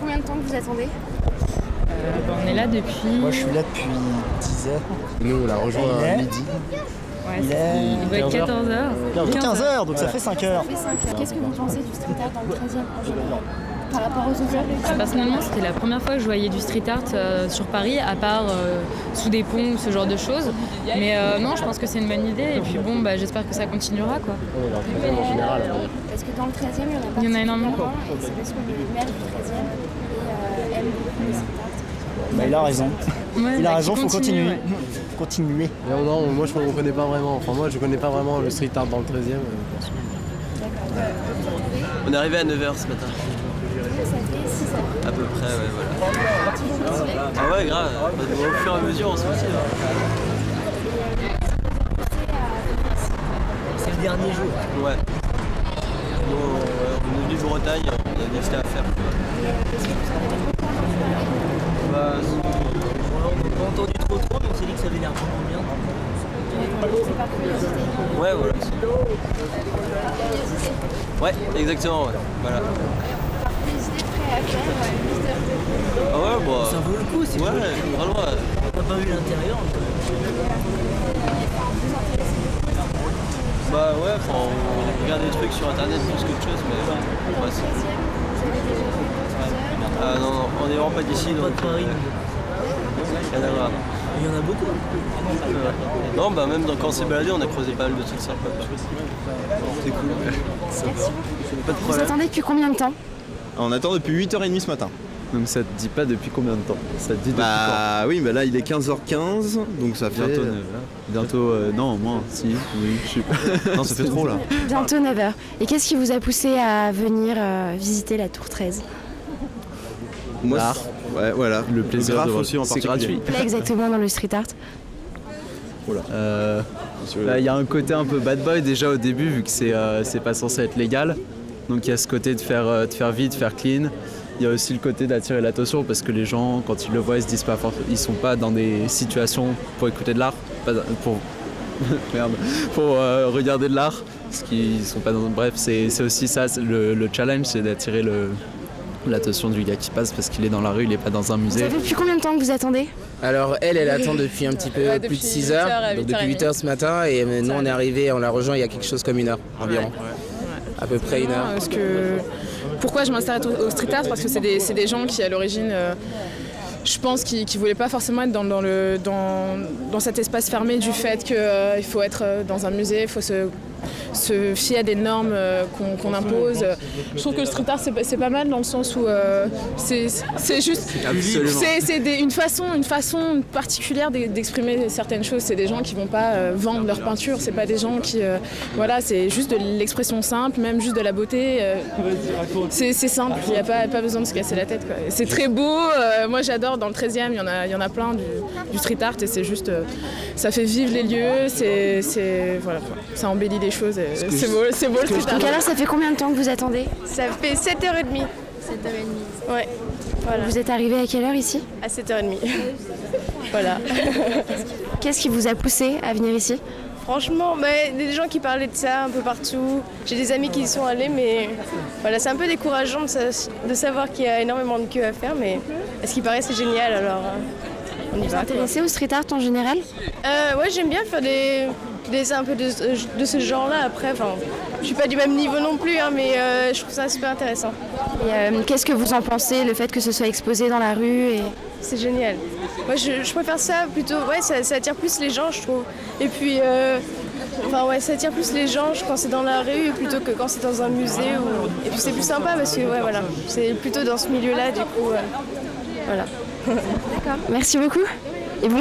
combien de temps que vous attendez? On est là depuis... Moi je suis là depuis 10 heures. Nous on l'a rejoint à midi. Ouais, Il doit être 15h. Il est 15h, donc ça fait 5 heures. Qu'est-ce que vous pensez du street art dans le 13e en général par rapport aux autres? Personnellement, c'était la première fois que je voyais du street art sur Paris, à part sous des ponts ou ce genre de choses. Mais non, je pense que c'est une bonne idée. Et puis bon, j'espère que ça continuera, quoi. En général. Parce que dans le 13e, Il y en a énormément. Et c'est parce que le maire du 13e aime beaucoup le street art. Il a raison. Ouais, Il a raison, qu'il faut continue, continuer. ouais. Continuer. Mais non, moi je ne connais pas vraiment. Enfin moi je connais pas vraiment le street art dans le 13e. On est arrivé à 9h ce matin. Ça fait 6 heures. À peu près, ouais, voilà. Ah ouais, grave. Au fur et à mesure, on se motive. C'est le dernier jour. Ouais. Bon, on est venu de Bretagne, on a des choses à faire. Bah, On n'a pas entendu trop, mais on s'est dit que ça avait l'air vraiment bien. ouais, voilà. Ouais, exactement, ouais. Voilà. Ah ouais, bah. Ça vaut le coup, c'est Ouais, cool. vraiment. On n'a pas vu l'intérieur. Bah ouais, on regarde des trucs sur internet plus qu'autre chose, mais ouais, ah non, on est vraiment pas d'ici, Pas donc de Paris. rien à voir. Il y en a beaucoup. Non, bah même quand on s'est baladé, on a creusé pas mal de trucs sympas. C'est cool. Pas de Vous problème. attendez depuis combien de temps? On attend depuis 8h30 ce matin. Donc ça te dit pas depuis combien de temps? Ça te dit depuis Bah oui, bah là il est 15h15, donc ça fait... bientôt 9h. Bientôt, non, moins, si, oui, je suis... Non, ça fait trop là. Bientôt 9h. Et qu'est-ce qui vous a poussé à venir visiter la Tour 13? Moi, L'art. ouais, voilà. Le plaisir graphe de... aussi en c'est particulier. gratuit. Là exactement dans le street art? Là, il y a un côté un peu bad boy déjà au début, vu que c'est pas censé être légal. Donc il y a ce côté de faire vite, faire clean. Il y a aussi le côté d'attirer l'attention parce que les gens, quand ils le voient, ils se disent pas ils sont pas dans des situations pour écouter de l'art, pour regarder de l'art, parce qu'ils sont pas dans. Bref, c'est aussi ça, le challenge, c'est d'attirer l'attention du gars qui passe parce qu'il est dans la rue, il est pas dans un musée. Ça fait depuis combien de temps que vous attendez? Alors elle attend depuis un petit peu plus de 6 heures, donc depuis 8 heures ce matin, et nous on est arrivé, on l'a rejoint il y a quelque chose comme 1 heure environ. À peu près 1 heure. Parce que... Pourquoi je m'installe au street art? Parce que c'est des gens qui à l'origine, je pense, qui voulaient pas forcément être dans cet espace fermé du fait qu'il faut être dans un musée, il faut se fier à des normes qu'on impose. Je trouve que le street art c'est pas mal dans le sens où c'est juste c'est une façon particulière d'exprimer certaines choses. C'est des gens qui vont pas vendre leur peinture, c'est pas des gens qui voilà, c'est juste de l'expression simple, même juste de la beauté. C'est simple, il n'y a pas besoin de se casser la tête, quoi. C'est très beau, moi j'adore, dans le 13e il y en a plein du street art et c'est juste ça fait vivre les lieux, voilà, ça embellit les choses. C'est beau le street art. Donc alors ça fait combien de temps que vous attendez? Ça fait 7h30. 7h30. Ouais. Voilà. Vous êtes arrivé à quelle heure ici? À 7h30. Voilà. Qu'est-ce qui vous a poussé à venir ici? Franchement, il y a des gens qui parlaient de ça un peu partout. J'ai des amis qui y sont allés, mais voilà, c'est un peu décourageant de savoir qu'il y a énormément de queues à faire, mais à ce qui paraît, c'est génial, alors on y va. Vous êtes intéressé au street art en général? Ouais, j'aime bien faire des dessins un peu de ce genre-là. Après, je suis pas du même niveau non plus, hein, mais je trouve ça super intéressant. Et qu'est-ce que vous en pensez, le fait que ce soit exposé dans la rue C'est génial. Moi, je préfère ça plutôt. Ouais, ça attire plus les gens, je trouve. Et puis, ça attire plus les gens quand c'est dans la rue plutôt que quand c'est dans un musée. Et puis, c'est plus sympa parce que, ouais, voilà, c'est plutôt dans ce milieu-là, du coup. Voilà. D'accord. Merci beaucoup. Et bon...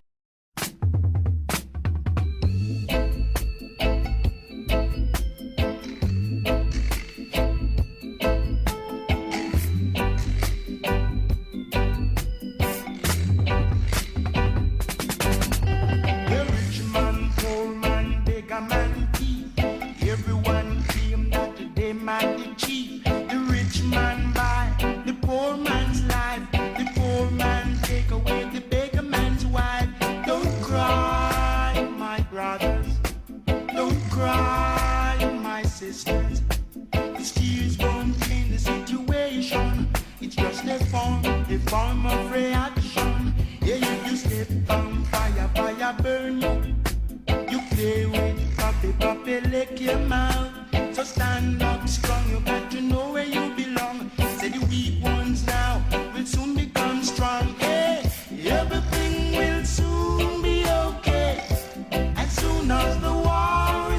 The tears won't change the situation. It's just a a form of reaction. Yeah, you step on fire, fire burn you. You play with puppy, puppy lick your mouth. So stand up strong, you